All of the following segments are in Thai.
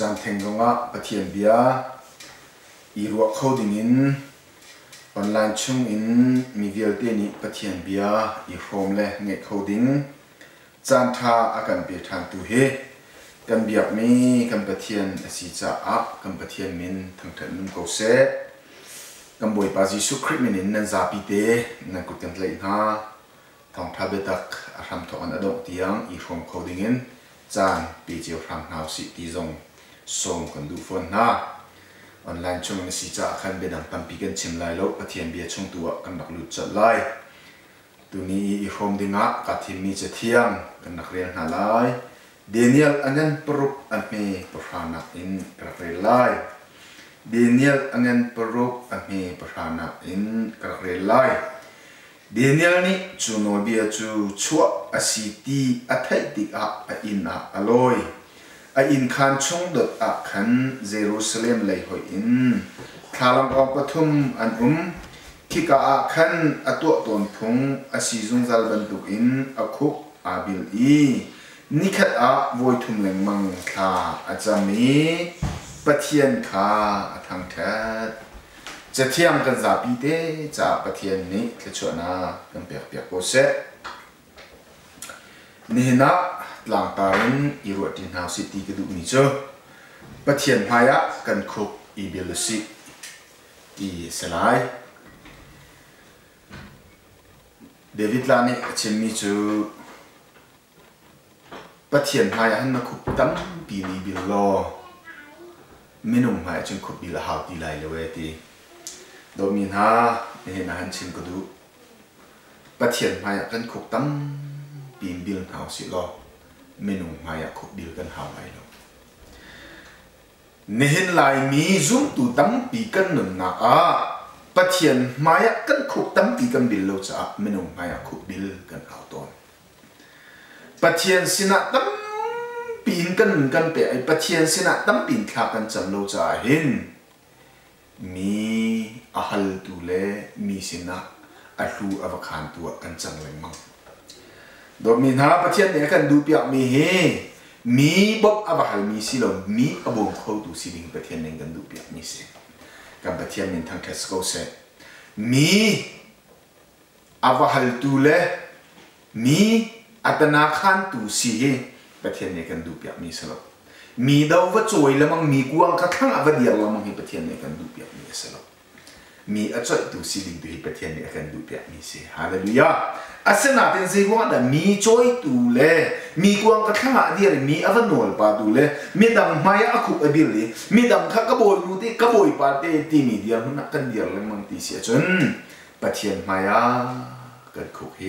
จานเทงงะปะเทียนเบียอีรัวโคดิ้งอินออนไลน์ชุ่งอินมีเวลเตนิปะเทียนเบียอีโฮมเลเงโคดิ้งจานทาอากันเบียทางตูเฮกันเบียบมีกันปะเทียนสีจ่าอักกันปะเทียนมินทั้งเถินโกเซกันบวยปาจิสุคริมินินนันซาปิเตนันกุกันเลยนะทองทับเบตักอารัมทอนอดอกเตียงอีโฮมโคดิ้งอินจานปีเจียวรังนาวสิตีจงส่งกันดูฝนนะออนไลน์ช่วงนี้สิจะขันเบดังตั้มปีกันชิมไล่แล้วปะเทียนเบียช่วงตัวกันนักลุจัดไล่ตัวนี้อีโฮมดิ้งะกัดทีมีจะเที่ยงกันนักเรียนหาไล่เดนิเอลอันนั้นปรุกอันมีประธานักอินกระเรไล่เดนิเอลอันนั้นปรุกอันมีประธานักอินกระเรไล่เดนิเอลนี่จูโนเบียจูชัวอาศิตีอัฐิติกะอินอะอลอยอินขันชงเด็กอักขันเยรูซาเล็มเลยหอยอินทาลังออกปฐุมอันคิกะอักขันอตัวตนพงอาศิจุงซัลบันตุกินอคุกอาบิลอีนิคัดอะวอยทุมเลงมังคาอาจามีปะเทียนคาทางแท้จะเที่ยงกันจะปีเตจะปะเทียนนี้แค่ชวนากันเปียกเปียกโกเซนี่นะหลังตาอินอีรัวดินฮาวซิตี้ก็ดูนี่เจ้าปะเทียนพายะกันคุกอีเบลซิอีสลายเดวิดลานี่เช่นนี้เจ้าปะเทียนพายะหันมาคุกตั้มปีลีบิลโลไม่นุ่มหายจนคุกบิลหาวตีไลเลเวตีโดมินฮานี่นะฮันชินก็ดูปะเทียนพายะกันคุกตั้มปีนบิลหาวสิโลเมนูมาอยากคุกบิลกันหาไว้แล้วเห็นลายมีซุ่มตูตั้มปีกันหนุนนักปะเทียนมาอยากกันคุกตั้มปีกันบิลแล้วจ้ะเมนูมาอยากคุกบิลกันหาตอนปะเทียนสินะตั้มปีนกันเปะไอปะเทียนสินะตั้มปีนขากันจันแล้วจ้ะเห็นมีอาฮัลตูเลมีสินะอาลูอวคานตัวกันจังเลยมั้งโดมินาปะเทียนเนี่ยกันดูเปียกมีเฮมีบ๊อบอวาฮัลมีสิลมีอบงเขาดูสิลิงปะเทียนเนี่ยกันดูเปียกมีเสกันปะเทียนเนี่ยทางเทสโกเซมีอวาฮัลตูเลมีอัตนาขันตูสิเฮปะเทียนเนี่ยกันดูเปียกมีสลบมีดาววัดจอยละมังมีกวางกระทั่งอวเดียละมังให้ปะเทียนเนี่ยกันดูเปียกมีสลบมีอจอยตูสิลิงดูให้ปะเทียนเนี่ยกันดูเปียกมีเสฮาเลลูยาอาศัยนาเป็นสิ่งว่านะมีจอยตูเล่มีกวางกระทั่งอเดียมีอวันนวลปาตูเล่มีดังมายาคุกอบิลลีมีดังข้ากระโบยนูติกระโบยปาเตตีมีเดียร์นักกันเดียร์เลยมังตีเสียจนปะเทียนมายากันคุกเฮ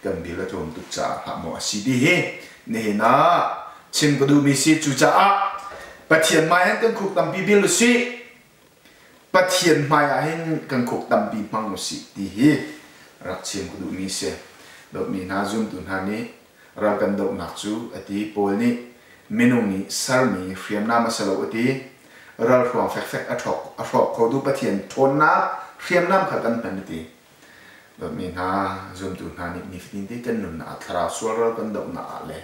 กันบิลละจนตุจ่าหาหมอสิดีเฮเนี่ยนะชิมก็ดูมีสิจุจ่าปะเทียนมายากันคุกตั้มปีบิลสิปะเทียนมายาเห็นกันคุกตั้มปีมังสิดีเฮรักเชียงกุดูมีเสดอกมีนาจุนตุนฮานี้เรากันดอกนักจูอดีโพลนี้เมนูนี้สามีเฟียมน้ำมาสลบอดีเราหวงแฟกอัฐอกเขาดูปะเทียนทนน้ำเฟียมน้ำขัดกันเป็นอดีดอกมีนาจุนตุนฮานี้มีฟินที่กันนุนอัตราส่วนเรากันดอกนาเลย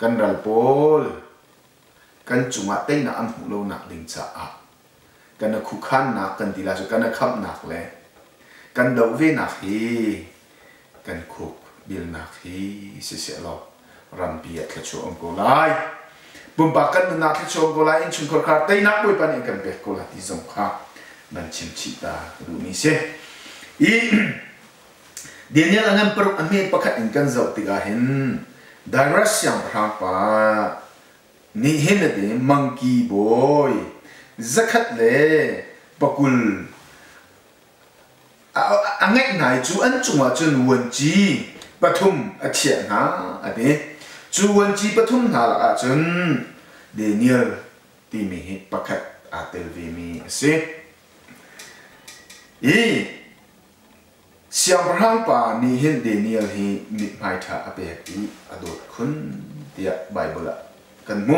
กันรัลโพลกันจุงะเต้นน้ำหูโลนักลิงจ้ากันนักคุกขันนักกันทีละจุกันนักขับนักเลยกันดาวเวนักฮีกันคุกบิลนักฮีเสียหลอกรำเบียดขจรโกไลปุ่มปากกันนักขจรโกไลอินชุนคนขาดแต่นักบุยปานเองกันเบ็ดโกไลที่สงข้ามันชิมชิตาดูมีเสอีเดี๋ยวนี้เราเงินปรุอันนี้ประคัดอินกันจะติกาเห็นดารัสยังพระปานี่เห็นเลยมังกี้บอยจักรเล่ปกุลอันไงจูอันจงว่าจนวันจีปฐุมอาเชียนะอันนี้จูวันจีปฐุมนาละจนเดนิเอลที่มีประคัดอาเตลวีมีเสอีเสียงพระหังปานี่เห็นเดนิเอลฮีมิดไม่ท่าอเปกอีอดคุณเดียไบเบิลกันโม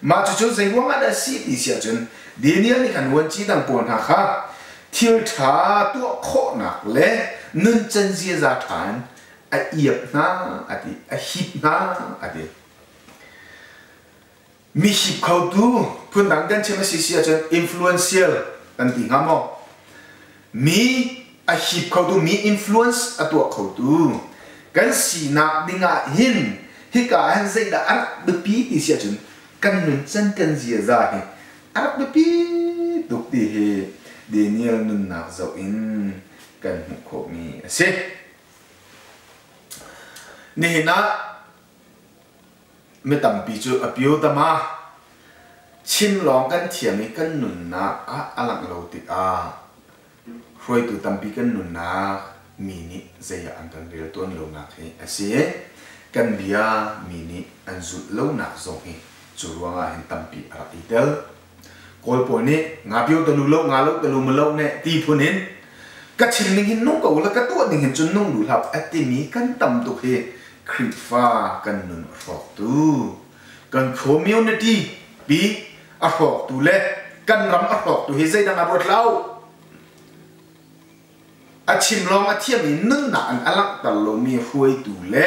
มาจุดๆสิ่งว่ามันได้สิที่เสียจนเดนิเอลนี่ขันวันจีดังปวนหาค่ะทิลท่าตัวโคนักเล่นุ่นจันเสียจากฐานเอียบนะอดีฮิบนะอดี มีหิบเขาดูพูดดังกันเช่นว่าสิ่งจน influential กันติงามอมีอาหิบเขาดูมี influence ตัวเขาดูกันสีนักดิ่งหินฮิกาหันใจด่าอัดดุปีที่เสียจนกันนุ่นจันกันเสียใจอัดดุปีตุกที่เดนิเอลนุ่นนักเจ้าอินกันมุขมีเสนี่นะไม่ตั้งปีจูอภิโยตมาชิมลองกันเทียมกันหนุนนะอลังเราติดรวยตัวตั้งปีกันหนุนนะมีนี่เสียอันกันเรียตัวเราหนักให้เสียกันเบียมีนี่อันสุดเราหนักส่งให้จูรัวงาเห็นตั้งปีอะไรเดลกอลปอนี่งาพิโยตลุโลงาโลตลุมโลเนี่ยตีพูนินก็ชิมนิ่งหินนุ่งกับแล้วก็ตัวนิ่งหินจนนุ่งดูหลับไอ้ที่มีกันตั้มตุกเฮคริฟ้ากันนุนฟอกตูกันคอมมิวนิตี้ปีอฟอกตูเล่กันรำอฟอกตูเฮใจดังอาบดเล่าอาชิมลองอาเทียมีนึ่งหนาอันอลักตลมีหวยตูเล่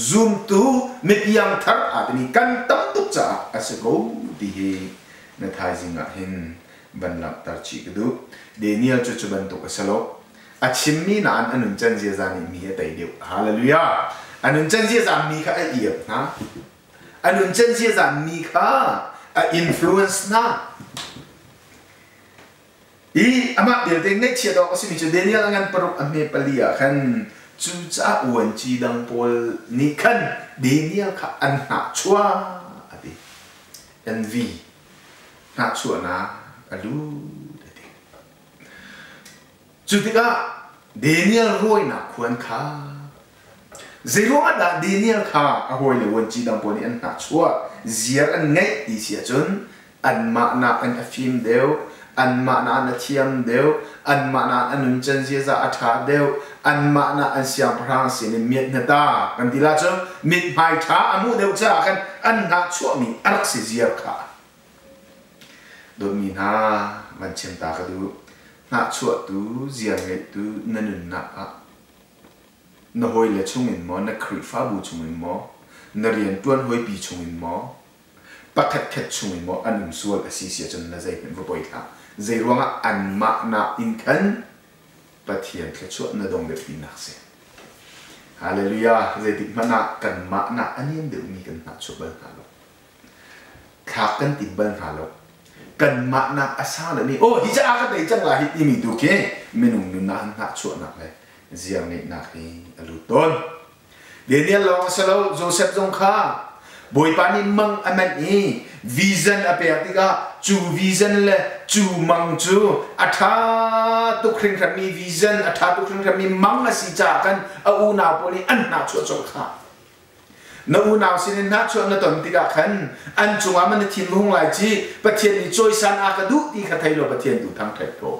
ซูมตูไม่เพียงทัดอาจมีกันตั้มตุกจ่าอาศัยกูดีเฮในไทยจิงอ่ะเห็นบรรลับตัดชีกดูเดนิเอลจุดบรรทุกสโลอาชิมมีนานอันนุนจันเจจานิมีแต่เดียวฮาเลลูยาอันนั้นจันเสียจามีค่าเอียบนะอันนั้นจันเสียจามีค่าอินฟลูเอนซ์นะอามาเดี๋ยวเด็กเน็กเชียร์ดอกสิมีจุดเดียวงั้นปรุกอเมริกาเลียขันจุดจ้าอวนจีดังโพลนี่ขันเดียวค่ะอันหนักชัวอะไรNVหนักชัวนะอะลูจุดที่ก็เดียวรวยนะควรค่ะZero ada Daniel kha ahoy le won chi dang poni an na chua ziar an ngai ti sia chun an ma na an afim deu an ma na an thiam deu an ma na an nun chen sia za atha deu an ma na an siam prang sin miet na ta kan ti la chu mit mai tha amu deu cha kan an na chua mi arak si ziar kha do mi na man chen ta ka du na chua tu ziar ngai tu nanun na na hoi le chungin mo na kri fa bu chungin mo na rian tuan hoi pi chungin mo pakhat khat chungin mo anum sual asisia chon na zai pen vo poi tha zai ruanga an ma na in khan pathian kha chu na dong le pi nak se hallelujah zai tik mana kan ma na anin de mi kan na chu bal ha lo kha kan tin bal ha lo kan ma na asa le ni oh hi cha ka dei chang la hi mi du ke menung nu na na chu na le ziang ni nak ni aluton Daniel long salo Joseph jong kha boy pani mang aman ni vision apeatika chu vision le chu mang chu atha tu khring khami vision atha tu khring khami mang asi cha kan a u na poli an na chu chu kha na u na sin na chu na ton tika khan an chunga man thin lung lai chi pathian ni choi san a ka du ti kha thai lo pathian tu thang thai ko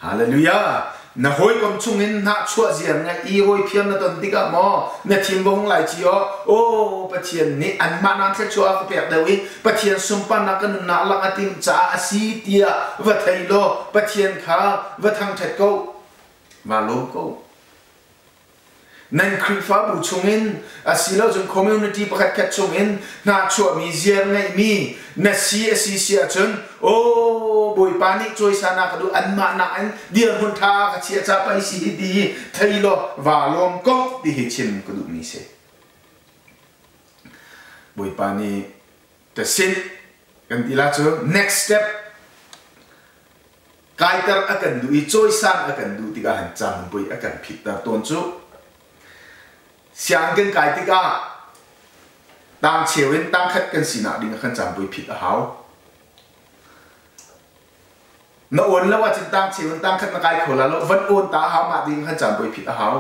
hallelujah na hoi kom chungin na chua zian nga I hoi phiam na ton tika mo na thim bong lai chi o pathian ni an ma nan thla chua ka pek dawi pathian sumpa na kan na lang atim cha asi tia va thai lo pathian kha va thang that ko va lo ko nan kri fa bu chungin asilo jong community pakhat khat chungin na chua mi zian ngai mi na si asi sia chun o boy panik choi sana ka du an ma na an dia hun tha ka chia cha pai si di thai lo wa lom ko di hi chim ka du mi se boy pani the sin kan ti la chu next step kai tar akan du I choi san akan du ti ka han cham boy akan phit ta ton chu siang kan kai ti ka tang chewin tang khat kan sina ding khan cham boy phit a hau na on la wa chin tang chiun tang khat na kai khola lo van on ta ha ma ding khan cham boi phit a hau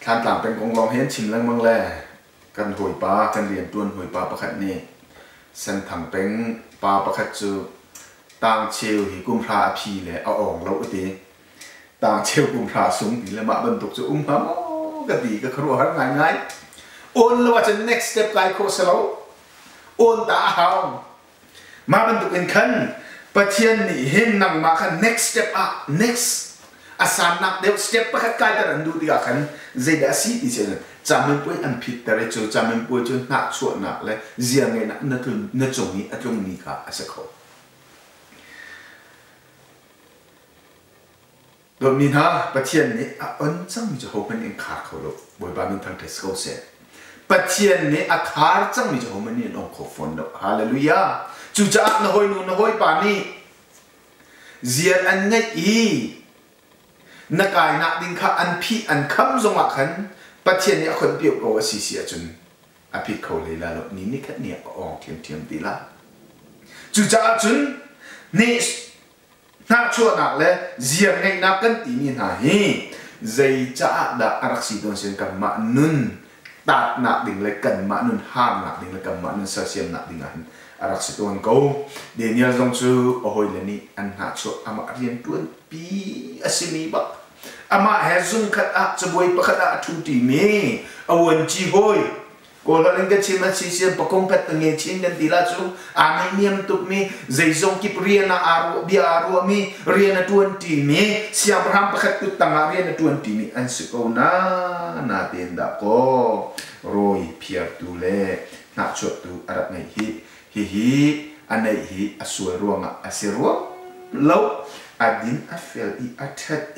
than tlang pen kong long hen chim lang mang le kan hoi pa kan rian tuan hoi pa pakhat ni san thang peng pa pakhat chu tang cheu hi kum phra phi le a ong lo ti tang cheu kum phra sung ti le ma ban tuk chu ha ka ti ka khru har ngai ngai on la wa chin next step kai kho selo on ta hau ma ban tuk en khan pathian ni hin nang ma khan next step up next asan nak deu step pakhat kai ta ran du ti ga khan zai da si ti chen จำมันป่วยอันผิดแต่เราจำมันป่วยจนหนักชั่วหนักเลยเสียงไงนะนั่นคือนั่นตรงนี้ตรงนี้ค่ะอาศัยเขาโดยมีนะประเทศนี้อันจังมีจะหัวมันเองขาดเขาลูกบอยบามินทางเทสโก้เสียประเทศนี้อาคาจังมีจะหัวมันนี่องค์ขฟอนลูกฮาเลลูยาจุจ้าหน้าหอยนู่นหน้าหอยป่านี้เสียอันไงอีนักกายนักดิ้งข้าอันพี่อันคำทรงขันประเทศนี้คนเปรียบกับว่าเสียจนอภิเขาเลยละลูกนี่แค่เนี่ยอ๋อเทียมดีละจุจ้าจนนี่นักชั่วนักเลยเสียงไงนักกันตีมีหาฮีใจจ้าดาอารักษีโดนเสียงกับมานุนตัดนักดิ้งเลยกันมานุนห้ามนักดิ้งเลยกันมานุนเสียงนักดิ้งอันอารักษีโดนเขาเดี๋ยวนี้ต้องชูโอ้ยเลยนี่อันนักชั่วอามาเรียนตัวปีอาศิมีบักอามาเฮซุงขัดอักจะบวยประคัดอักทุติเมอวันจีโฮยก็เราเล่นกันชิมซีเซียนประกงเพชรตั้งเงี้ยชิงกันทีละชูอาไม่เนียมตุกมีใจทรงกิบเรียนนะอารุบิอารุมีเรียนนะตัวทีมีเสียบรามประคัดตุตั้งเรียนนะตัวทีมีอันสุกเอานาเต็นดาโกโรยเพียร์ตูเล่นักชดตูอารักไงฮิอันไหนฮิอสวยรวงอ่ะอสิรวงแล้วadin afel I athat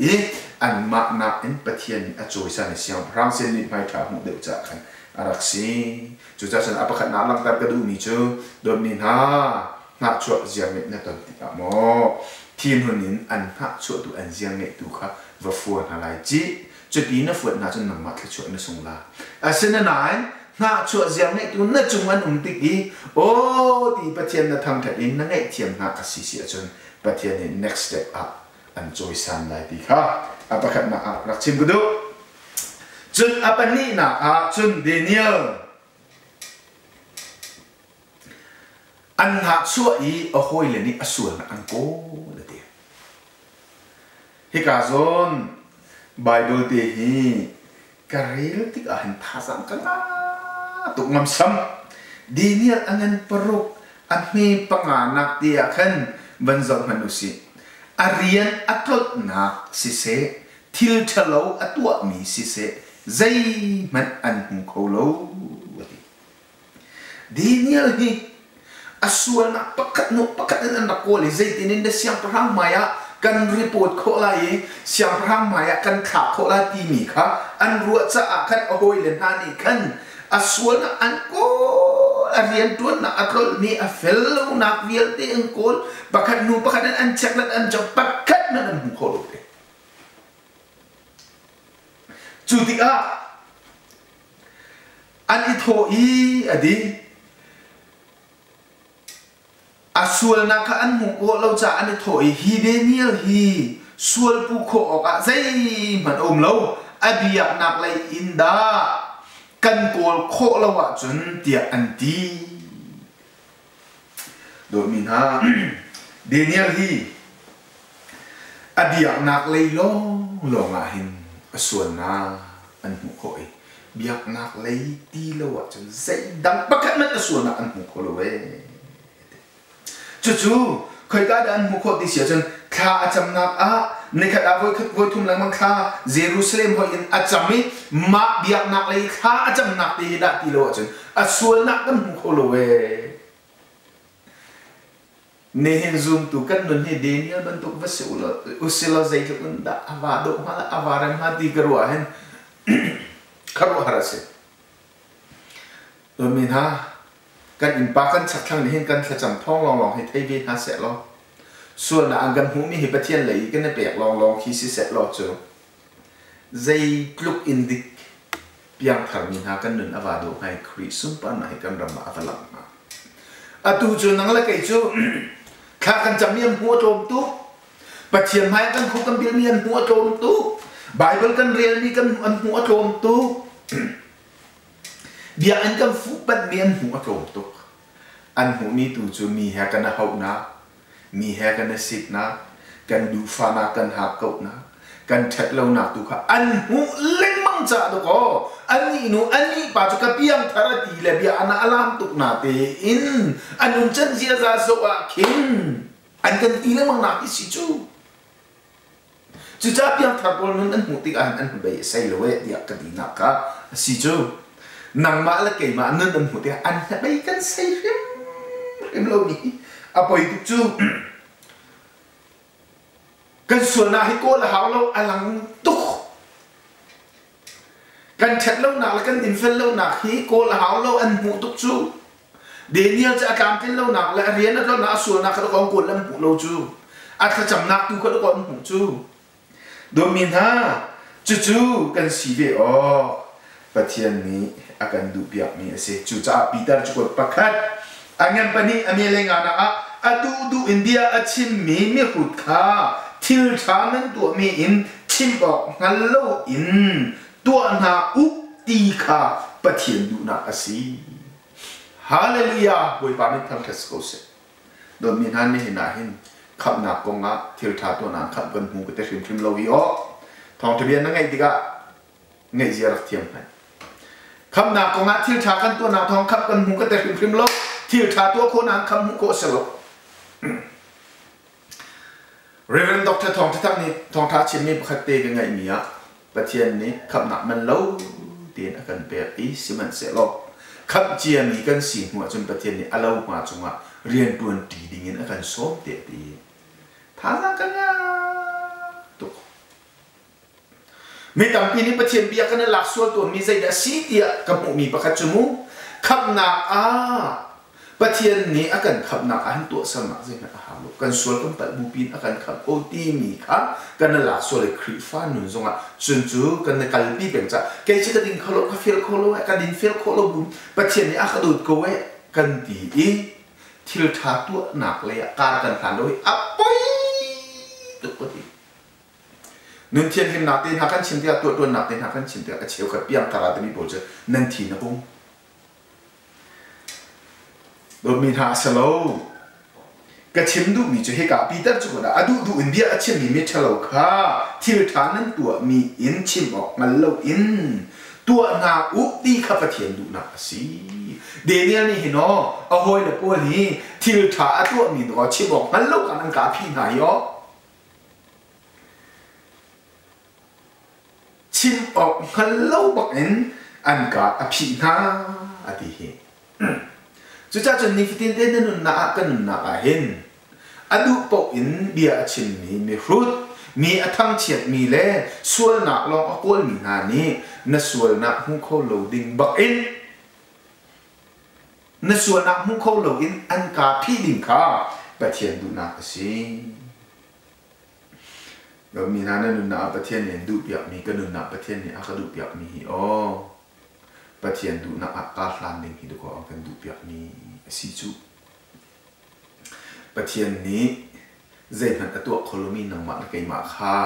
an ma na en pathian a choice an siam rang sen ni mai tha mu de cha khan araksi chu cha san apakhat na lang tar ka du mi chu don ni na na chu jiam me na ton ti mo thin hunin an ha chu tu an jiam me tu kha va fu na lai chi chu ti na fu na chun na ma thla chu na sung la a sen na nai na chu jiam me tu na chung an ti ki o ti pathian na tham that in na ngai thiam na a si si chunประเทศนี้ next step up อันโจยสันไลดีค่ะอาปะขัดนะรักชิมกุดูจุดอาปนี้นะจุดเดนิเอลอันหักชั่วอีโอ้โหเลยนี่ส่วนอันโก้เลยเดียฮิกาซอนไบเบิลเตฮีกระเรียลติกาเห็นภาษากันนะตุกงำซ้ำเดนิเอลอันนั้นปรุกอันมีปังงานักเดียขันบันจงมนุษย์อาเรียนอัตลนักสิเสทิลทะเลอัตัวมีสิเสใจมันอันหุ่นโคโลดีนี่เลยอาส่วนนักประคัดนุประคัดนั้นนักโกเลยใจที่นี่เดเสียงพระมายากันรีพอร์ตโคลายเสียงพระมายากันข่าวโคลาตีมีค่ะอันรัวจะอาคันโอ้ยเลนฮานี่ขันอาส่วนอันโกเรียนตัวนักอัตลนี่อเฟลลูนักเวียลเตอังโกลประคัดนูประคัดนั้นอันจักนั้นอันจะประคัดนั้นหุ่นโคโลเตจุดที่อันอิโทอีอดีอาส่วนนักอันหุ่นโคเราจะอันอิโทอีฮีเดเนียลฮีส่วนผู้โคออกใจมันอมเราอบียกนักเลยอินดากันโกลโคละวะจนเตียอันตีโดยมีนะเดนิเอลฮีอดียนักเลยลงอาหินส่วนนาอันหุโคยเบียกนักเลยตีละวะจนใจดังประคันมันส่วนนาอันหุโคละเวจู่ๆเคยการอันหุโคติเสียจนข้าจำนักในขณะวันทุ่มหลังมังค่าเยรูซาเล็มหอยอาจำมิมาเบียกนักเลยข้าจำนักตีดัดตีโลจนส่วนนักกันมุขโลเวเนหินซูมตุกันนนเฮเดนิเอลบันตุกวัสอุลอุสิลาใจตุกันดาอาวาโดมาละอาวารันมาตีกรัวเห็นกรัวฮาร์เซโดยมีนะกันอินปากันสักครั้งนี้เห็นกันจะจำท้องลองให้ไทยเวียนฮาเสร็จแล้วส่วนอันกันหูมีเหตุประเทศไหนกันในเปียกลองคิดสิเสร็จแล้วจ้ะใจกลุกอินดิกเพียงทางมีหากันหนึ่งอวาโดให้คริสุนปานให้กันรำมาอวลังมาตูจูนังละไก่จูข้ากันจำเมียนหัวโจมตุประเทศไม้กันคุกันเบียนเมียนหัวโจมตุไบเบิลกันเรียนมีกันอันหัวโจมตุเบียอันกันฟุบัดเมียนหัวโจมตุอันหูมีตูจูมีหากันนะเฮานะมีแฮกันในสิทนะกันดูฟานากันหักกบนะกันเท็ดเราหนักตุค่ะอันหูเล่งมังจ่าตุก็อันนี้หนูอันนี้ปัจจุบันเพียงทาร์ตีเลยเบียอันนั้นอารามตุกนาเตอินอันนู้นฉันเสียใจสวะคินอันกันตีเลยมังนักที่สิจูจุดจ้าเพียงทาร์บอลนั้นอันหูติกอันหูใบใส่เลยเดียกกันดีนักค่ะ si chu nang ma la ke ma nun an hu te an na bai kan sai rim lo ni apoi tu chu kan sual na hi ko la haw lo alang tu kan chat lo na la kan in fel lo na hi ko la haw lo an hu tu chu Daniel cha kam tin lo na la rian na na sual na ka ko ko lam hu lo chu a kha cham nak tu ko ko hu chu do min ha chu kan si ve o pathian ni akan du piak mi ase chu cha Peter chu ko pakhat angan pani amelenga na adu India achim mi rut kha thil thamen tu mi in chim bo ngal lo in tu na u ti kha pathian du na asi hallelujah boy pa mi tham thas ko se do mi han mi na hin khap na ko nga thil tha to na khap gan hu ko te trim lo hi o thong thabian na ngai diga ngai zia rak thiam hai khap na ko nga thil tha kan to na thong khap gan hu ko te trim lo thil tha to ko na kham hu ko se lo Reverend Dr. Thong Thang ni Thong Tha Chin mi pakhat te ga ngai mi a pathian ni khap na man lo tin akan pe i siman se lo khap chia mi kan si hu chun pathian ni alo ma chunga rian tuan ti ding in akan som te ti tha sa kan na tu mi tam pi ni pathian bia kan lak sol tu mi zai da si tia ka mu mi pakhat chumu khap na pathian ni akan khap na an tu sama zai na ha lo kan sol kan pat bu pin akan khap o ti mi kha kan lak sol kri fa nun zonga chun chu kan kal pi beng cha ke chi ka ding kholo ka fel kholo ka din fel kholo bu pathian ni akadut ko we kan ti i thil tha tu nak le ka kan than doi apoi tu ko ti nun thian him na tin ha kan chim tia tu nak tin ha kan chim tia ka cheu ka piang tara ti mi bol che nan thi na bung do mi ha salo ka chim du mi chu he ka Peter chu da adu India achim mi me thalo kha thil tha nan tu mi in chim ok ngal lo in tu na u ti kha pathian du na si Daniel ni hino a hoi la po ni thil tha tu mi do chim ok ngal lo kan ka phi na yo chim ok ngal lo bak en an ka a phi na ati he chu cha chun ni fitin te nun na kan na a hen adu po in bia chin mi hrut mi athang chiat mi le sual na long a kol mi na ni na sual na hu kho lo ding bak in na sual na hu kho lo in an ka phi ding kha pathian du na si lo mi na nun na pathian ni du bia mi kan nun na pathian ni a ka du bia mi o pathian du na ka hlan ding hi du ko kan du bia mi si chu pathian ni zai han atua kholomi nang ma kai ma kha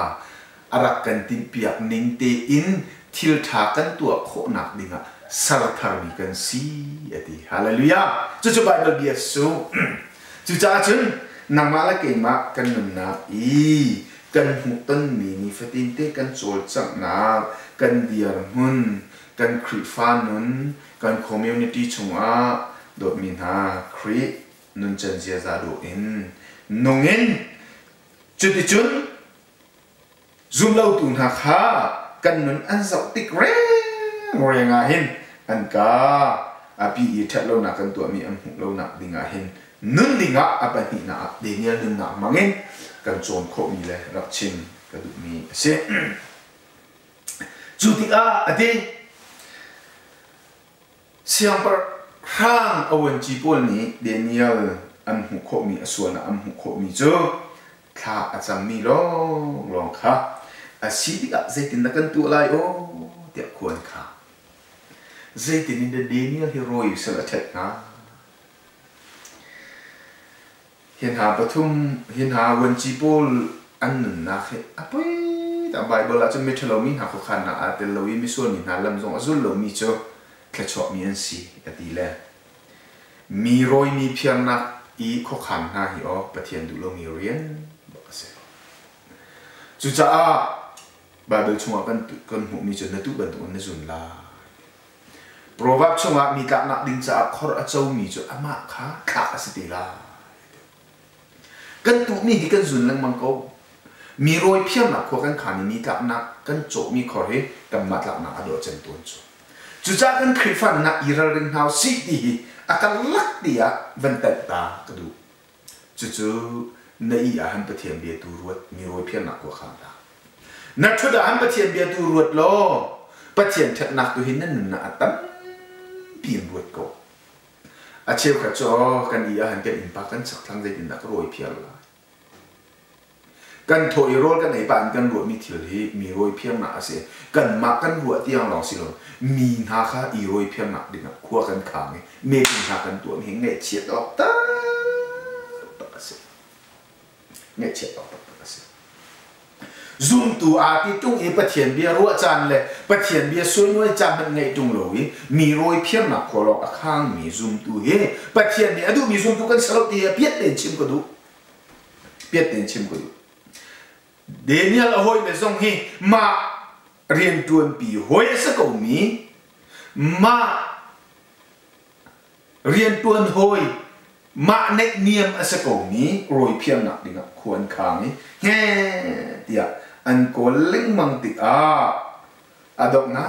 arak kan tin piak ning te in thil tha kan tua kho nak dinga sar thar mi kan si ati hallelujah chu bible bia su chu cha chun nang ma la kai ma kan nun na i kan hu tan mi ni fatin te kan chol chak na kan diar mun kan khri fa nun kan community chunga do min ha khri nun chen sia za do in nongin chuti chun zoom lo tu na kha kan nun an zau tik re ngore nga hin an ka api i that lo na kan tu mi am hu lo na dinga hin nun dinga apani na Daniel nun na mangin kan chon kho mi le rak chin ka du mi se chuti ati siang par hang awan chi pol ni Daniel an hu kho mi aswana am hu kho mi jo kha acham mi long kha asidi ga zaitin na kan tu lai o te khon kha zaitin in the Daniel hero sala chat na hian ha pathum hian ha wan chi pol an na khe apoi ta bible a chum mi thelo mi ha kho khan na a tel lo mi so ni na lam zong azul lo mi cho kachok mi an si ati le mi roi mi phiang na i kho khan na hi o pathian du lo mi rian ba se chu cha a bible chunga kan hu mi chen na tu ban tu na zun la proverb chunga mi ka na ding cha khor a chau mi chu ama kha asiti la kan tu mi hi kan zun lang mang ko mi roi phiang na kho kan khani mi ka na kan cho mi khor he kam mat la na ado chen ton chu จุจ้ากันคริฟันนักอิราริงฮาวสิดีอาการลักเดียวันเตตากระดูจู่ๆในอาหารประเทียมเบียตูรวดมีรอยเพี้ยนหนักกว่าข้างตานักชุดอาหารประเทียมเบียตูรวดล้อประเทียมเทหนักตัวหินนั่นน่ะตั้มเปลี่ยนรวดก็อาเชียวขจรกันอาหารกันอินปากันสักทั้งใจดินนักรอยเพี้ยนละกันถอยรถกันในบ้านกันรวดมีทีละมีรอยเพี้ยนหนักเสียกันมากันรวดที่ยังลองสิลมีนาคาอีรอยเพี้ยนหนักดิ่งขั้วกันขางเมฆหากันตัวมีเงยเฉียดออกตาเงยเฉียดออกตาzoom ตัวอาทิตย์ตรงเอปะเทียนเบียรัวจันเลยปะเทียนเบียส่วนน้อยจันมันไงตรงเลยมีรอยเพี้ยนหนักขอลอกข้างมี zoom ตัวเฮปะเทียนเบียดูมี zoom ตัวกันสลับเดียเปียดเต็นชิมก็ดูเปียดเต็นชิมก็ดูเดนิเอลหอยในซองฮีมาเรียนจวนปีหอยสักกมีมาเรียนจวนหอยมาเนกเนียมสักกมีรอยเพียงหนักดิ่งควรขางนี้เฮ้เดียอันก็เล่งมังติอาอดอกนะ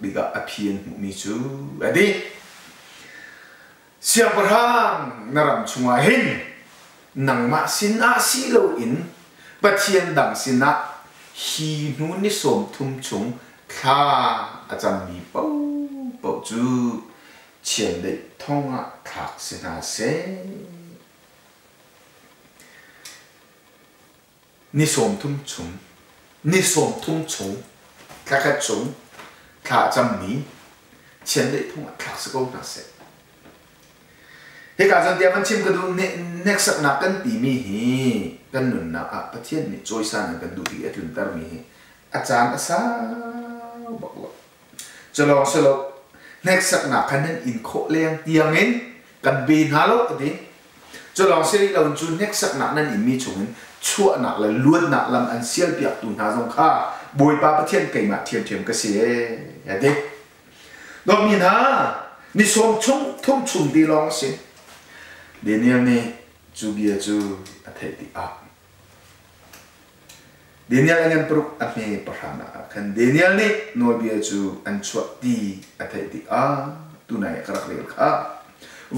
ดิ่งอภิญมีจูอดีเสียงประหังนรำชงวาหินนังมาสินอาสิโลอินปัจเจียนดังสินะฮีนูนิสมทุ่มชงข้าอาจารย์มีเป้าเป้าจูเชียนได้ท่องอ่ะถักสินาเซนิสมทุ่มชงนิสมทุ่มชงข้าชงข้าจำมีเชียนได้ท่องอ่ะถักสกุลนาเซเหตุการณ์เดียวกันชิมกันดูเน็กสักนักกันปีมีฮีกันหนุนนะประเทศนี้จอยสานกันดูที่อัตลุนตารมีฮีอาจารย์อาสาบอกว่าจะลองสรุปเน็กสักนักกันนั้นอินโคเลียงเตียงเงินกันบินฮาโลกันดิจะลองเสรีเราจูเน็กสักนักนั้นอินมีชงชั่วนักเลยล้วนนักลำอันเสียเปียกตุนหาสงข้าบวยปาประเทศเก่งมาเทียมเทียมกระเสียเด็กดอกมีนะนี่ส่งชงทุ่มชุมดีลองสิเดนิเอลนี่จูเบียจูอัฐติอาเดนิเอลงั้นปรุกอัฐเมย์ปราณาคันเดนิเอลนี่โนเบียจูอันชวดดีอัฐติอาตุนัยกระเรียลข้า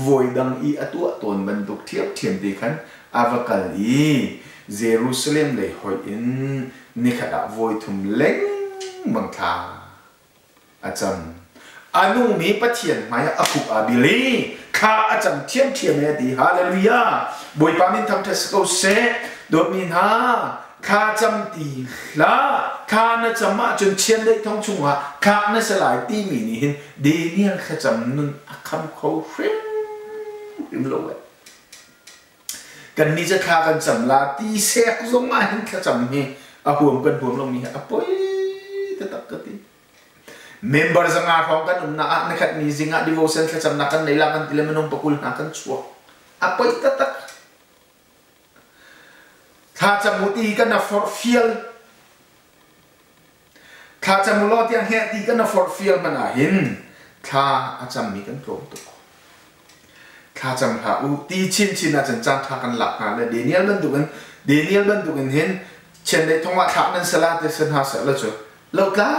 โวยดังอีอัตัวตนบรรทุกเทียบเทียมดีขันอาวกัลลีเยรูซาเล็มเลยหอยอินนิขดาโวยทุ่มเล็งบังคาอาจารย์อนุมีปะเทียนหมายอคุกอาบิลีข้าอาจารย์เทียมเทียมเนี่ยดีฮาเลลูยาบอยปามินทำเทสโกเซโดดมินฮาข้าจำตีละข้าน่าจะมาจนเชียนได้ท่องชุงว่าข้าน่าสลายตีมีนี่เห็นเดนิเอลข้าจำนุนคำเขาเฟรมอิมโลเวกันนี้จะข้ากันจำลาตีเสกลงมาเห็นข้าจำนี่อาห่วงกันห่วงลงนี่อ่ะปอยตะตักกะตีmember zanga phong kan na nakhat ni zinga devotion ka cham nakan leila kan tile menong pakul nakan chua apa itatak kha chamuti kan na for feel kha chamulo tiang he ti kan na for feel mana hin kha acham mi kan prom to kha cham ha u ti chin chin na chan chan tha kan lak ha le Daniel ban du kan hin chen dei thongwa thak nan sala te san ha sa la chu lo ka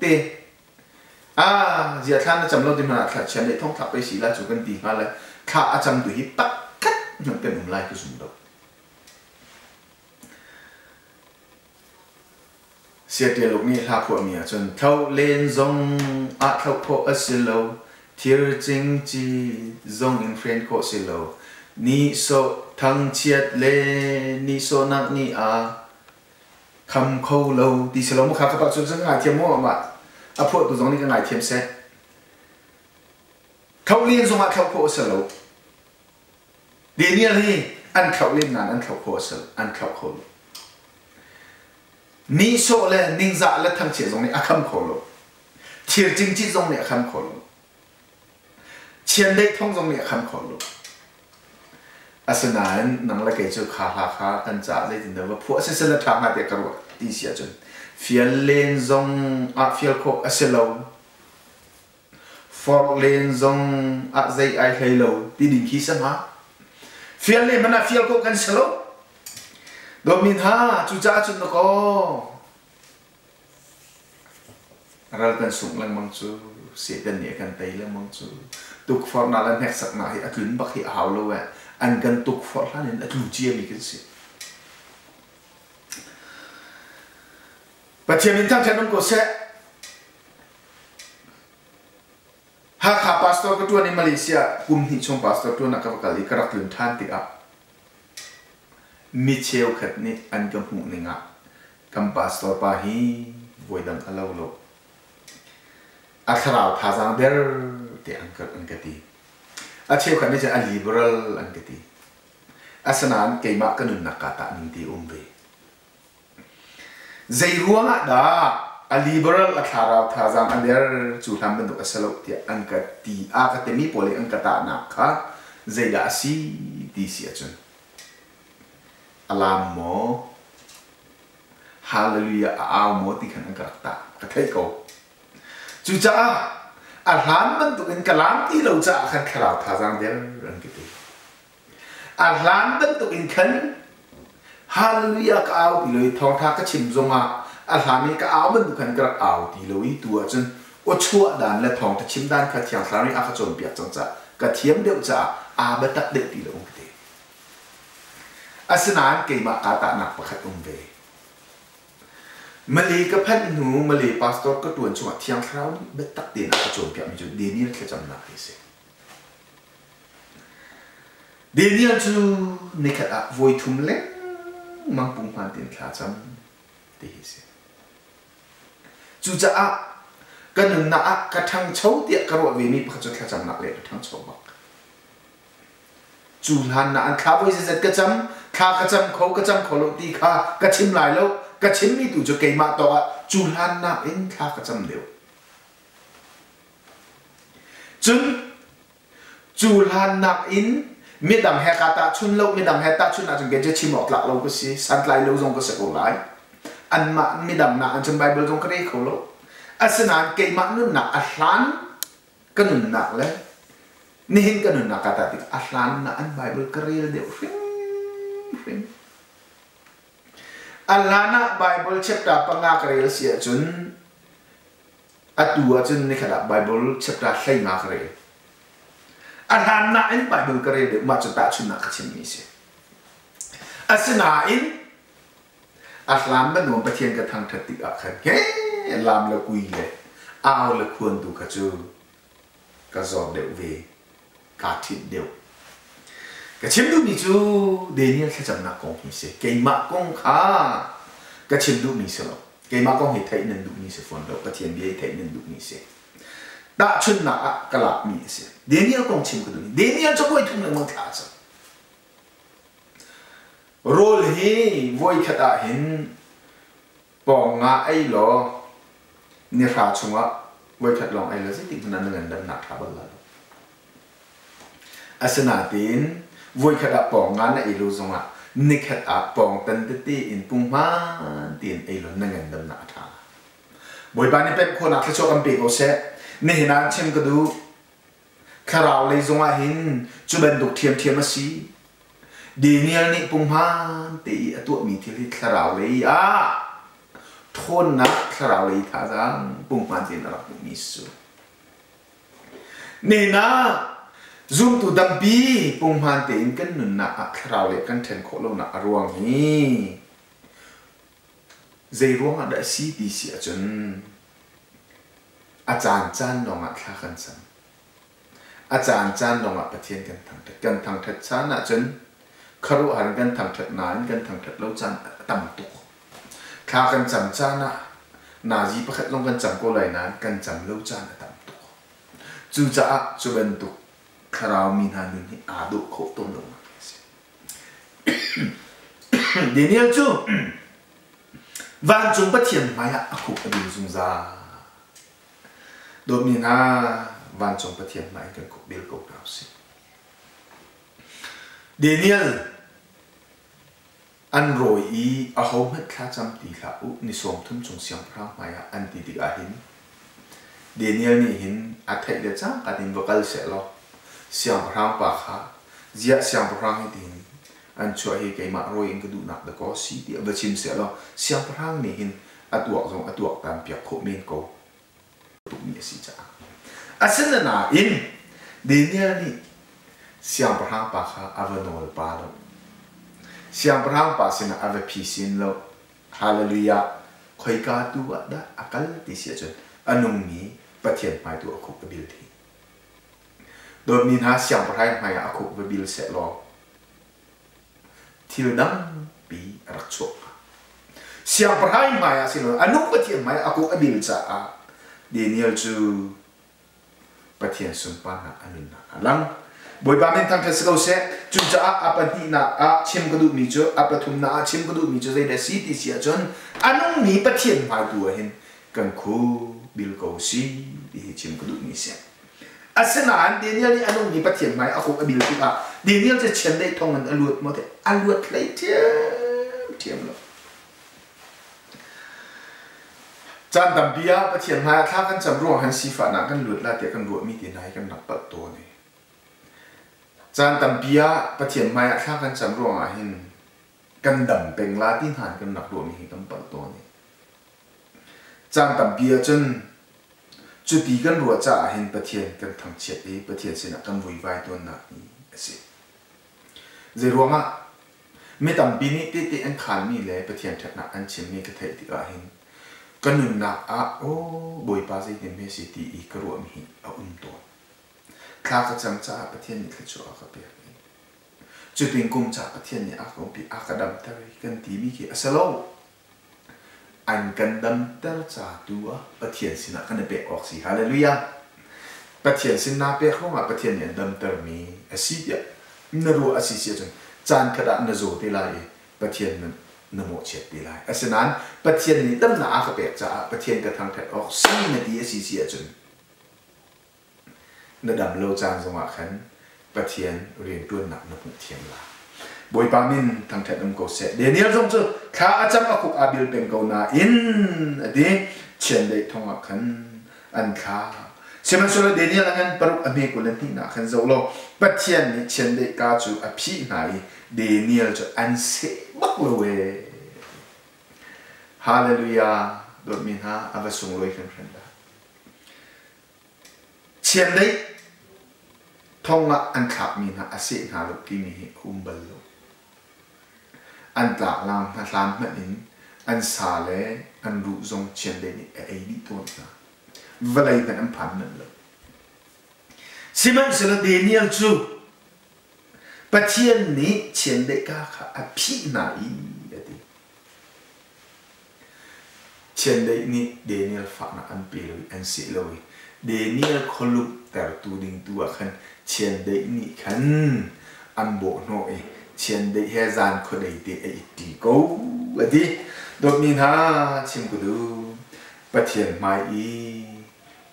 ตีเจ้าท่านจำเราดีมาค่ะฉันได้ท่องทับไปสีลาจูกันดีมาเลยข้าอาจำตัวฮิปักกัดมันเป็นหุ่นลายคือสมดุลเสียเดียลูกนี่ลาพวกเมียจนเขาเล่นซงเขาพอสิโลที่จริงจีซงอินเฟรนโคสิโลนี่โซทั้งเชียดเลนี่โซนักนี่คำเขาเราดีสิโลมุขากระปักจนสังหารเทียมมั่วมาพวกตัวตรงนี้ก็ง่ายเทียมเซ็ตเขาเรียนสมาเขาโคสโลเดี๋ยวนี้เลยอันเขาเรียนงานอันเขาโคสอันเขาโคลนี่โซเลนิงซาและทั้งเชียตรงนี้คำโคลเชียจริงจิตตรงนี้คำโคลเชียนได้ท่องตรงนี้คำโคลอาสนานังละเกจูขากันจ่าเลยถึงเดิมว่าพวกเส้นละทางมาเด็กกระโดดตีเสียจนฟิลเลนซงฟิลโคอเซโลฟอร์เลนซงใจไอเฮโลที่ดิ่งขี้สังหาฟิลเลนมันฟิลโคกันเซโลโดมินฮาจุจ้าจุนโกเราเป็นสุงลังมังจู sẽ tên nhẹ cần tay lên mong chú tục phật nào là nét sắc nào thì cứ bắt hiện hào lâu à anh cần tục phật là nên lù chia mình cái gì và chuyện mình thăng chân của sẽ ha khá pastor cái tuần Malaysia cùng hi trong pastor tuần nak cái gì cái rắc luyện than tiệt Michel khát ni anh cầm hũ ni ngã cầm pastor pa hi vui đằng lâu lâu Akhrau thazang der te angkati acheu khan je a liberal angkati asanan keima kanun nakata ninti umbe zairuanga da a liberal akhrau thazang ander chuham bentuk asalo te angkati akatemi pole angkata na kha zaida si di si achun alamo hallelujah amo ti khan angkata kathai ko chú cha à lan bên tụi mình cả lan tí lâu cha khăn khảo thà rằng đến rừng cái gì à lan bên tụi mình khấn hallelujah cái áo thì lời thong thà cái chim rong à lan này cái áo bên tụi mình cái áo thì lời tua chân ô chua đàn là thong cái chim đàn cái thiang sáng này cái chôn biếc chân cha cái thiếm đều cha à bên tắc đều thì lời ông cái gì à xin anh cái mà cả tạ nạp bạc ông về Malay cái phần nu Malay pastor cái tuần chung thiang khao biết tắc tiền cái chôn biếc mình chôn Daniel cái chấm nạp cái gì Daniel chú này cái vui thum lên mang bung hoàn tiền khá chấm thì gì chú cha cái nương nã cái thằng cháu tiệt cái loại vì mi bắt cho khá chấm nạp lên thằng cháu bạc chú han nã khá vui sẽ cái chấm khá cái chấm khâu lột đi khá cái chim lại lâu cái chim mi tụ cho cây mạ to chú han nã in khá cái chấm đều chú han nã in mi đằng hè cả ta chun lâu mi đằng hè ta chun là chúng cái chim ngọt lạc lâu cái gì san lại lâu trong cái sự cổ lại ăn mạ mi đằng nã trong Bible trong cái đấy khẩu lâu xin anh cây mạ nó nã lan cái nó nã lên nên cái nó nã cả ta thì lan nã ăn Bible cái đấy đều phim Alana Bible chapter panga karel sia chun atua chun ni khala Bible chapter hlai nga karel Alana in Bible karel de ma chata chun na khachim mi se asina in aslam ban nom pathian ka thang thati a khan ke lam la kui le aw la khuan tu ka chu ka zon de ve ka thit deu cái chim đu mi chú Daniel sẽ chậm nạp công hi se cái mạ công khá cái chim đu mi se lo cái mạ công hi thấy nên đu mi se phun đâu cái thiên bia thấy nên đu mi se đã chun nạp cái lạp mi se Daniel công chim cái đu Daniel cho voi thung lên mang thả sao rồi hi voi khát à hin bong ngã ai lo ni khá chung á voi khát lòng ai lo rất tiếc nên ngân đâm nạp thả bao lâu asana tin vui khát áp bong ngán ấy luôn rồi mà nick khát áp bong tân tết in pung ma tiền ấy luôn nên đâm nát thà buổi ban này bênคนนักที่ชอบกันเปก็เสนี่นางเช่นก็ดูคาราวเลยจงอาหินจุบันดุกเทียมมาสิดีเนี่ยนี่ปงมาตีตัวมีที่คาราวเลยทนนักคาราวเลยท่าจังปงมาตีนรักมิสุนี่นะzoom tu dampi pung han te in kan nun na akhrau le kan then kho lo na arwang hi zai ruang da si ti si achun achan nong a thla kan san achan nong a pathian kan thang that chan a chun kharu han kan thang that nan kan thang that lo chan tam tu kha kan cham chan na ji pakhat long kan cham ko lai nan kan cham lo chan tam tu chu cha chu ben tu Karau minhan ni aduk kau tolong. Daniel tu, van jung pathian maya aku adil zungza. Domina van jung pathian maya kan kau bil kau kausi. Daniel, an roi I ahom het kacam tiga ni som thum chung siang prang maya an titik ahin. Daniel ni hin athai le cha kadin vokal se lo. Siang perang pakha, zia siang perang ini, ancuai hi kai mak roi ingkedu nak deko si dia bercim selo siang perang ni hin atuak zong atuak tam piak kho min ko tu mi si cha asin na in Daniel ni siang perang pa kha avanol pa lo siang perang pa sina ave pisin lo hallelujah khoi ka tu da akal ti sia chon anung ni pathian mai tu akuk bil thi do min ha siang perang mai akuk bil se lo til dam pi rak chok siang perang mai sino anung pathian mai akuk bil cha a Daniel chu pathian sumpa na anin na alang boy ba men tang thesau se chu cha apati na a chim kadu mi chu apathum na a chim kadu mi chu zai da si ti sia chon anung mi pathian mai tu hin kan khu bil ko si di chim kadu mi se asana an Daniel ni anung mi pathian mai aku bil ti a Daniel je chen dei thong an alut mo te alut lai tiam lo chan tam bia pathian mai tha kan cham ro han si fa na kan lut la te kan ru mi ti nai kan nak pat to ni chan tam bia pathian mai tha kan cham ro a hin kan dam peng la tin han kan nak ro mi kan pat to ni chan tam bia chen chu ti kan ru cha hin pathian kan thang chet e pathian sina kan vui vai to na ni ase ze ro ma me tam bi ni te an khan mi le pathian that na an chim mi ka thai ti a hin kan nun na a o boy pa zai den me si ti I ka ro mi a to kha ka chang cha pathian ni ka chu a ka pe ni chu tin kum cha pathian ni a ko pi a ka dam ta kan ti mi ki asalo an kan dam tar cha tu a pathian sina kan pe ok si hallelujah pathian sin na pe kho ma pathian ni dam tar mi asi ya na ro asi sia chang chan ka da na zo te lai pathian na mo chet ti lai asanan pathian ni dam na a ka pe cha pathian ka thang that ok si na ti asi sia chang na dam lo chang zong a khan pathian rian tuan na na thiam la boy pa min thang that am ko se Daniel zong chu kha acham a khuk abil peng ko na in ade chen dei thong a khan an kha seman so Daniel angan paruk ame ko lan ti na khan zo lo pathian ni chen dei ka chu a phi nai Daniel chu an se bak lo we hallelujah do min ha avasung loi khan khan da chen dei thong a an khap min ha ase na lo ki mi umbal lo an ta lam ha lam ma in an sa le an ru zong chen dei ni ai di to na valai ban an phan nan lo siman sela Daniel chu pathian ni chen dei ka kha a phi na I ati chen dei ni Daniel fa na an pe lo an se lo Daniel kholup tar tu ding tu a khan chen dei ni khan an bo no e chen dei he zan kho dei te e ti ko ati do min ha chim ku du pathian mai I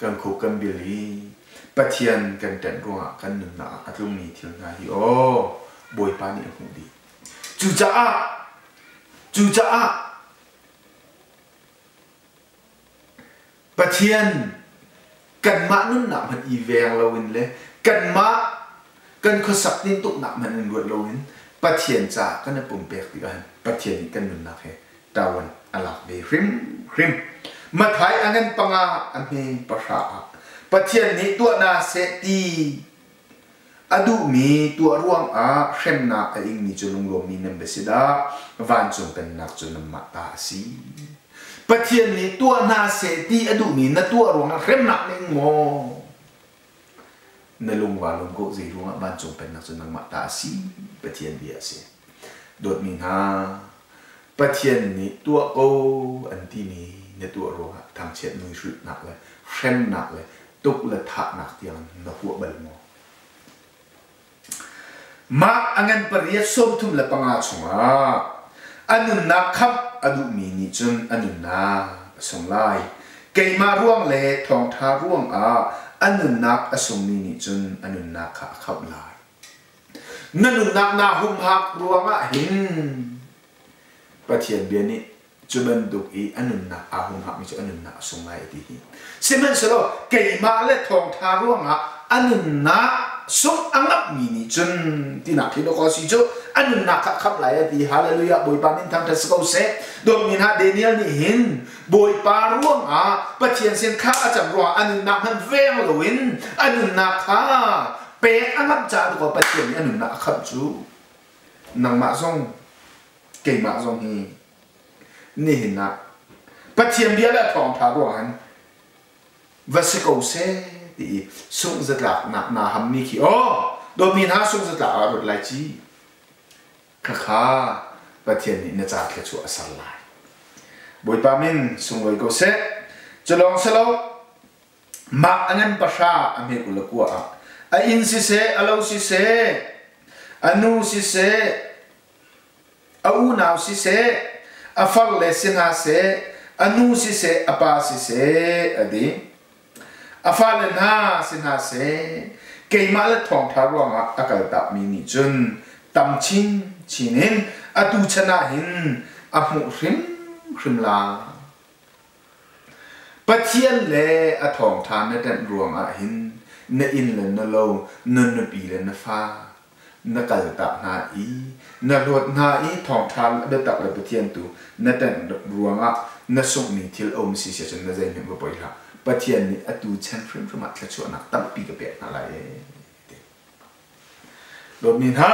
kan khu kan bili pathian kan tan ro kan nun na atlum ni thil na hi o boy pa ni hu di chu cha a pathian kan ma nun na man I veng lo in le kan ma kan kho sak tin tuk na man in ruat lo in pathian cha kan na pum pek ti kan pathian kan nun na he tawan alak ve hrim ma thai angan panga an me pasha pathian ni tua na se ti adu mi tua ruang a hrem na a ing ni chulung lo mi nem besida van chung pen nak chunam ma ta si pathian ni tua na se ti adu mi na tua ruang a hrem na ning mo na lung wa lung ko zi ruang a van chung pen nak chunam ma ta si pathian bia se dot min ha pathian ni tua ko an ti ni ne tua ruang a thang chet nui shu nak le hrem nak le tục là thạ nạc tiếng nó của bel mò mà anh em bariết sôm thum là bằng áo chung à anh nạc khắp adu mini chun anh na song lai cây mà ruộng lệ thong tha ruộng à anh nạc song mini chun anh nạc khắp lại nên nạc na hum hak ruộng à hin bắt hiện biến đi cho bên đục ý anh nạc hum hak mi cho anh nạc song lai đi semen selo kei ma le thong tha ruang a anun na สุอังนับมีนี่จนที่นักที่เราขอสิจูอันนั้นนักขับไหลที่ฮาเลลูยาบุยปามินทำทัศกเสโดยมีฮะเดเนียลนี่เห็นบุยปาร่วงปะเทียนเสียนข้าจังรัวอันนั้นนักมันเวงลวินอันนั้นนักข้าเป๊ะอันนับจ่าตัวปะเทียนอันนั้นนักขับจูนังมาซงเก่งมาซงนี่เห็นนะปะเทียนเดียร์ทองทารวงวัสกเสที่สุงจัดหลักนักนาฮัมนี่ขี้โอ้โดยมีฮะสุงจัดหลักอารมณ์ไหลจีข้าปะเทียนนี่น่าจะเกิดชัวร์สันไลบุยปามินสุงไว้ก็เสจะลองสโลมาอันนั้นภาษาอเมริกุลกัวอินสิเสอลาวสิเสอนูสิเสอูนาวสิเสอฟัลเลสินาเสอนูสิเสอปาสิเสอดีอฟาเลนาสินาเสเกยมาเลทองทารวงอากาศตับมีนิจุนตัมชินชินินอตุชนะหินอมุริมริมลาปะเทียนเลอทองทานนดันรวงหินนอินเลนโลนนปีเลนฟ้านกาลตับนาอีนรวดนาอีทองทานเดตักเลปะเทียนตูนดันรวงนสุมีทิลอมสิเสียจนนใจเห็นบ่อยละปะเทียนนี่อตูชันฟริมฟริมัดชัวนักตั้งปีกระเบียดอะไรโดยมีฮะ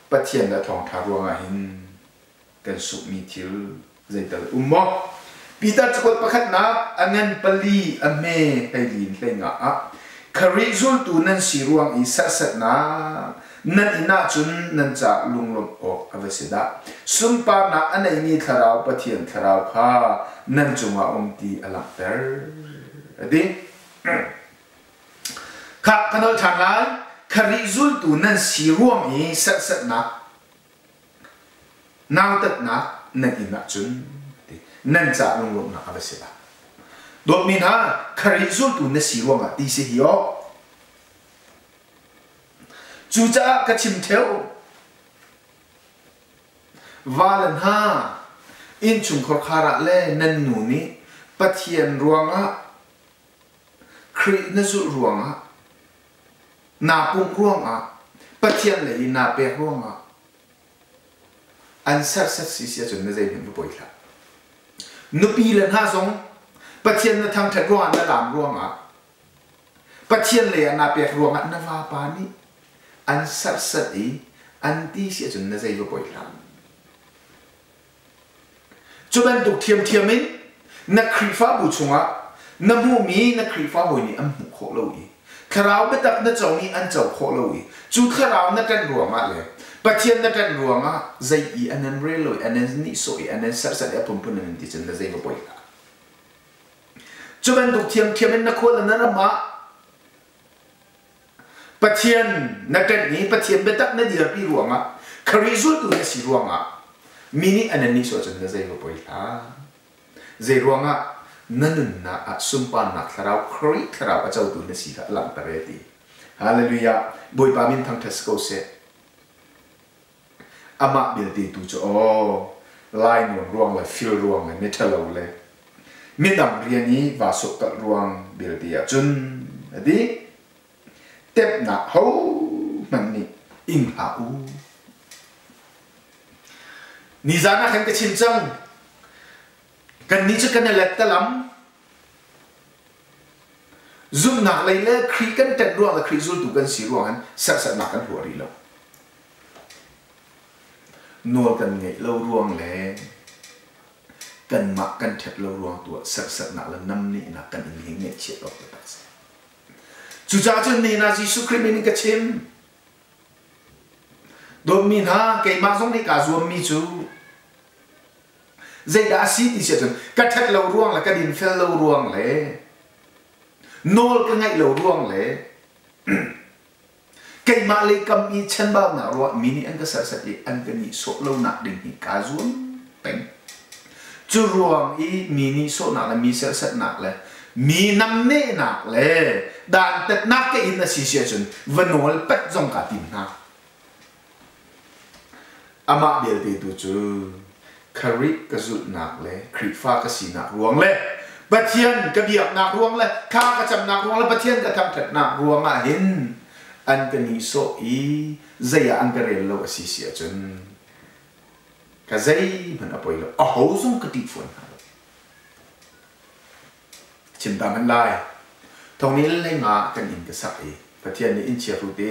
ปะเทียนและทองทารวงหินกันสุมีทิลใจตลมอปีตาจะกดประคัดนับอันนั้นปลีอเมให้ลินเป็นอ่ะคาริซุลตูนั้นสีรวงอีสัสนานั่นอินาจุนนั่นจะลุงลมออกอเวสิดาสุนปานะอันนี้ทาราวปะเทียนทาราวข้านั่นจงว่าองตีอลังเตอร์ดิข้าขณะทางไลคาริซุลตูนั้นสีรวงอีสัสนะนาวตัดนะนั่นอินาจุนนั่นจะลุงลมนะอเวสิดาโดยมีนะคาริซุลตูนั้นสีรวงอ่ะตีสิฮิโอจูจ้ากระชิมเทววาลันฮาอินชุงขคาระเล่นันหนูนี้ปะเทียนรวงอ่ะครีนสุรวงอ่ะนาปุ่มรวงอ่ะปะเทียนเลยนาเปรรวงอ่ะอันสักสิเสียจนไม่ได้เห็นบ่อยละนุปีลันฮาสงปะเทียนทำถัดรวงนั่นลามรวงอ่ะปะเทียนเลยนาเปรรวงอ่ะนาวาปานีอันสัตสัตย์อันที่เสียจนน่าจะอยู่บ่อยครั้งจุดนั้นถูกเทียมมินนักครีฟ้าบุชงะน้ำหูมีนักครีฟ้าหอยนี่อันหูโคลอยคราวไม่ตักนักเจ้านี่อันเจ้าโคลอยจุดคราวนักกันรวงอ่ะเลยปะเทียนนักกันรวงอ่ะใจอีอันนั้นเร่ลอยอันนั้นนิสอยอันนั้นสัตสัตย์ปุ่มปุ่นนั่นที่จนน่าจะอยู่บ่อยครั้งจุดนั้นถูกเทียมมินนักคนนั้นละมาปะเทียนนักเรียนนี้ปะเทียนเบตักนัดเดียร์ปีรวงอ่ะคาริซุลตัวนี้สีรวงอ่ะมินิอันนี้ส่วนจะใจก็ไปละใจรวงอ่ะนั่นน่ะสุมปานักเราครีคเราเจ้าตัวนี้สีละหลังตะเรตีฮาเลลูยาบุยปามินทางเทสโกเซอามาเบลตีตูโจไลน์หนุนรวงเลยฟิลรวงเลยเมทัลเลยมิดำเรียนนี้วาสุกรวงเบลตีจุนดีเต็มหนักเขามันนี่อิงอาอูนิจานะเห็นกระชิมจังกันนี้จะกันเล็กตะล้ำซุ่มหนักเลยเล่ครีกันเต็มรวงและครีซุลถูกกันสีรวงนั้นสักหนักกันหัวรีแล้วนัวกันไงเรารวงเลยกันมักกันเท็ดเรารวงตัวสักหนักแล้วน้ำนี่หนักกันอิงเงี้ยเฉียดออกไปตัดจุจ้าจนนี่นะจิสุคริมินิกชิมโดมินฮะเกย์มาส่งนี่กาจวมมีจูเจดาซีที่เสียจนกัดทัดเราร่วงแล้วกัดดินเฟลเราร่วงเลยโนลก็ไงเราร่วงเลยเกย์มาเลยกำมีฉันบ้างนะว่ามินิอันก็สัตย์อันก็นี่โซเราหนักดิ่งนี่กาจวมเป็นจูร่วงอีมินิโซหนักและมีสัตย์หนักเลยมีน้ำเนหนักเลยด่านแต่นักก็อินนะสิเสียจนวันโนลเป็ดจงกัดดินนะอามาเดียร์ตีตัวจูคาริกก็สุดหนักเลยคริฟ้าก็สีหนักรวงเลย ประเทียนกระเบียบหนักรวงเลยข้ากระจำหนักรวงแล้วประเทียนกระทำถัดหนักรวงเห็นอันกันนี้โซอีใจอันกระเรียนเราสิเสียจนกระใจมันเอาไปแล้วเอาหูส่งกระติกฝนชิมตามมันไล่ตรงนี้เลยงากันอินกระสับประเทียนนี้อินเชียรูเต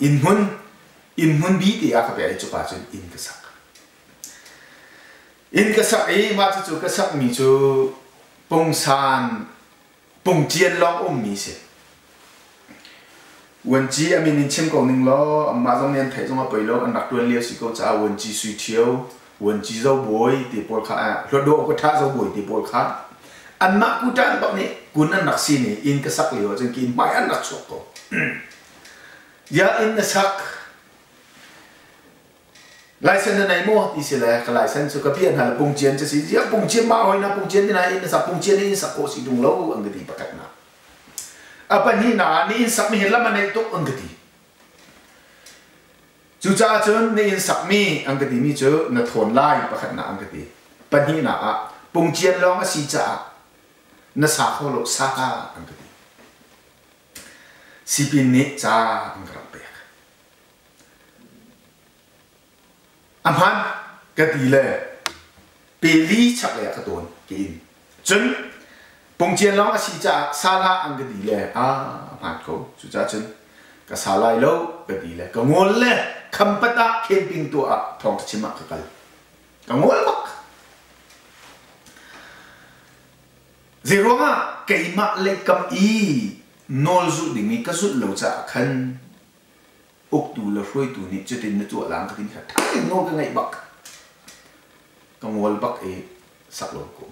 อินหุ่นบีตีอาคาเปไอจุกาจนอินกระสับมาจู่กระสับมีจู่ปงซานปงเจียนลองมีเสียวันจีอามินินชิมก่อนหนึ่งล้อมาตรงนี้ไทยตรงมาไปล้ออันดักตัวเลี้ยวสิก็จะวันจีสุยเที่ยววันจีเจ้าบอยตีปอลข้ารถโดก็ท่าเจ้าบอยตีปอลข้าอันมากูจานแบบนี้กูนั่นนักซีนี่อินกระสักเลี้ยวจนกินไม่อันนักสกอยาอินกระสักลายเส้นในโม่ที่เสียแล้วลายเส้นสุขภาพหาปงเจียนจะสิยาปงเจียนมาหอยนะปงเจียนที่ไหนอินสักปงเจียนนี่สักโคสิดุงเล่าอังกฤษประกาศนะapa ni na ni in sak mi hela manai tok angati chu cha chon ni in sak mi angati mi chu na thon lai pakhat na angati pa ni na a pung chian long a si cha na sa kho lo sa angati si pin ni cha angram pe amhan kati le pe li chak le ka ton kin chunปงเจียนร้องอาชีจะซาลาอังกฤษเลยผ่านเขาสุดท้ายจนก็ซาลายแล้วก็ดีเลยก็งงเลยคำปะตะเขียนปิงตัวทองชิมะกันก็งงมากเรื่องว่าเกี่ยมะเล็กกับอีนอลสุดดิ่งมีก็สุดเราจะขันอุกตูละช่วยตูนี่จะติดในตัวหลังก็ทิ้งขาดทั้งนอลก็ไงบักก็งงบักสักโลกุ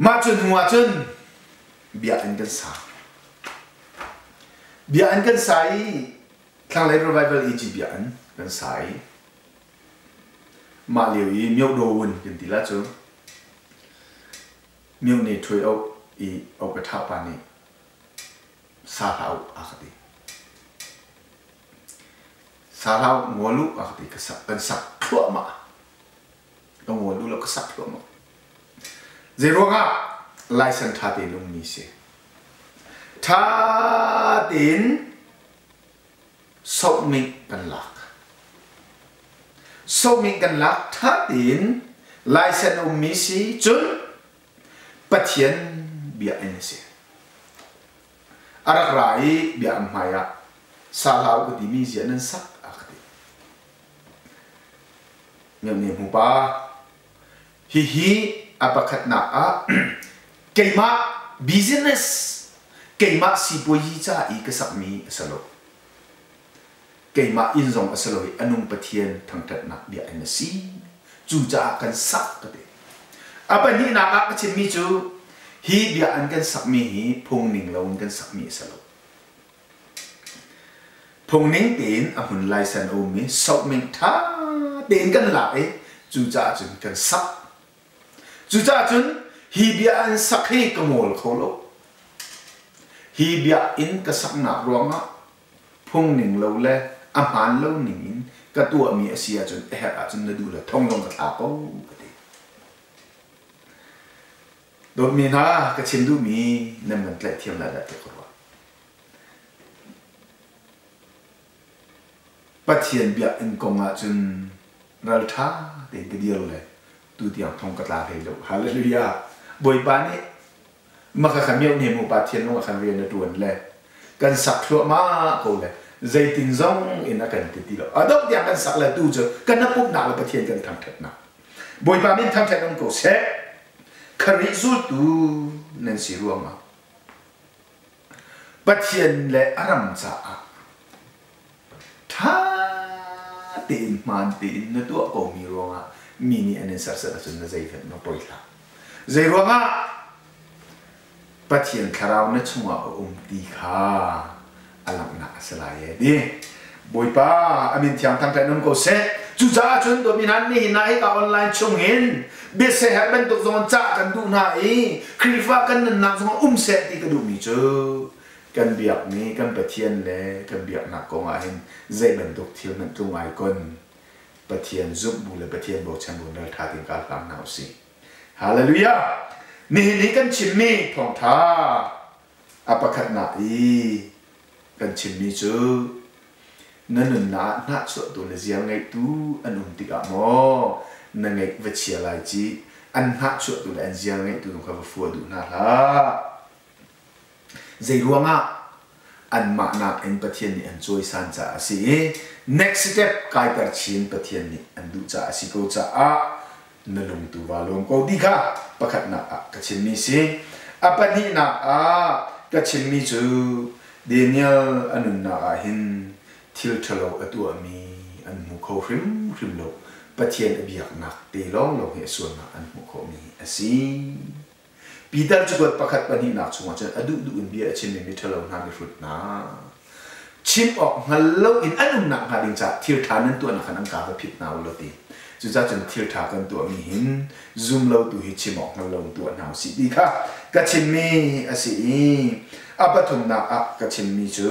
มาจนหัวจนเบียอันกันสายเบียอันกันสายทางไลฟ์รีไวเวลอีจีเบียอันกันสายมาเลี้ยวอีเมียวโดนกันทีละจ้ะเมียวเนี่ยช่วยเอากระทะปานี่ซาลาวอาคติซาลาวงัวลูกอาคติก็สักเป็นสักทั่วมาต้องงัวลูกแล้วก็สักทั่วมาเจรวงลายสันทาตินลงมีเสียทาตินสมิกันหลักสมิกันหลักทาตินลายสันลงมีสีจุนปะเทียนเบียนเสียอะไรไรเบียมายะสาลาวกติมีเสียนั้นสักอักติเงียบเงียบหูปาฮิapa khat na keima business keima si poi cha I ka sak mi asalo keima in zong asalo anung pathian thang that na bia an si chu cha kan sak ka de apa ni na ka chin mi chu hi bia an kan sak mi hi phung ning lo kan sak mi asalo phung ning tin a hun lai san o mi sok ming tha tin kan la chu cha chun kan sak chú cha chun hi bia an sak hi kamol kholo hi bia in ka sak na ronga phung ning lo le aman lo ning ka tua mi asia chun ha chun na du la thong long ka tha ko do mi na ka chin du mi nam man tle thiam la da te ko pathian bia in konga chun ral tha te ke dio le tu tiang thong ka tla thei lo hallelujah boi pa ni ma kha khamiu ne mu pa thian no khan rian na tuan le kan sak thlo ma ko le zaitin zong in a kan ti lo adok dia kan sak la tu jo kan na pup na la pa thian kan tham that na boi pa min tham that non ko se khari zu tu nen si ruang ma pa thian le aram cha a tha tin man tin na tu ko mi ruang a mini anen sar sar chun na zaifen no poila zairwanga pathian kharau na chunga ti kha alam na asalaye di boipa amin thiam thang thai non ko se chu cha chun do min han ni na hi ka online chungin be se ha ben to zon cha kan du na khrifa kan na zon se ti ka du mi chu kan biak ni kan pathian le kan biak na ko nga hin zai ben dok thil nan tu ngai kon pathian zup bu le pathian bo chan bu na tha tin ka lam na si ฮาเลลูยานี่กันชิมมีทองท้าอปขัดนาอีกันชิมมีจูนั่นน่าสวดตัวเนี่ยยังไงตู้อันนุ่มติกอะโมนั่นไงวิเชียร์ไลจีอันน่าสวดตัวเนี่ยยังไงตู้ตรงข้าวฟัวดูน่าละใจรัวงะอันมานาอันปะเทียนนี่อันช่วยสันจ่าสิ next step กายตัดชินปะเทียนนี่อันดูจ่าสิกูจ่านั่นลงตัวว่าลงก็ดีค่ะประคัดน่ะก็ชิมมีสิอะปะนี่น่ะก็ชิมมีจูเดนิเอลอันนั้นน่ะหินทิลทะโลตัวมีอันมุขริมโลปะเทียนอเบียกนักเตลองลงเหส่วนน่ะอันมุขมีสิปีดาจุดประคัดปะนี่น่ะชงว่าจะอดุอินเบียชิมมีทะโลนามิฟุตน่ะชิมออกฮัลโลอินอันนั้นน่ะหาดิงจ่าทิลทานั้นตัวน่ะขันอังกาผิดน่ะวลตีจุดจ้าจนทิลทากันตัวมีหินซูมเราตัวหิชิมออกฮัลโลตัวน่ะสิดีค่ะก็ชิมมีสิอาปทุมน่ะก็ชิมมีจู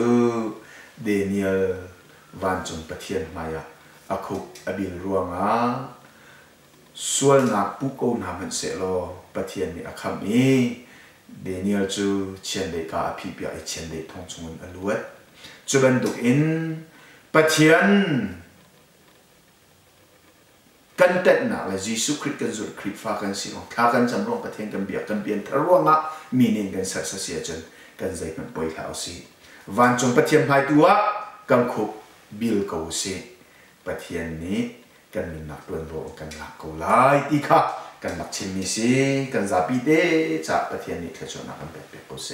เดนิเอลวันจงปะเทียนมายาอาคุอบิลรวงส่วนนักปุกโอนหามันเสลปะเทียนนี่อาคำนี้เดนิเอลจูเชียนเดกาอภิเบียเชียนเดทองจงวนอลวดจูบันดุอินปะเทียนกันเต็ดน่ะและยิสุคริสต์กันสุดคริสฟ้ากันสิลงท้ากันจำลองปะเทียนกันเบียกันเบียนทะรวงมีนินกันสัตเสียจนกันใจมันป่วยข่าวสิวันจงปะเทียนหายตัวกันคุบบิลกูสิปะเทียนนี้กันมีนักดวนโลกันหลักกูไล่ตีค่ะกันหลักชิมมีสิกันจับปีเดจับปะเทียนนี้เทชนักกันเป็ดกูเซ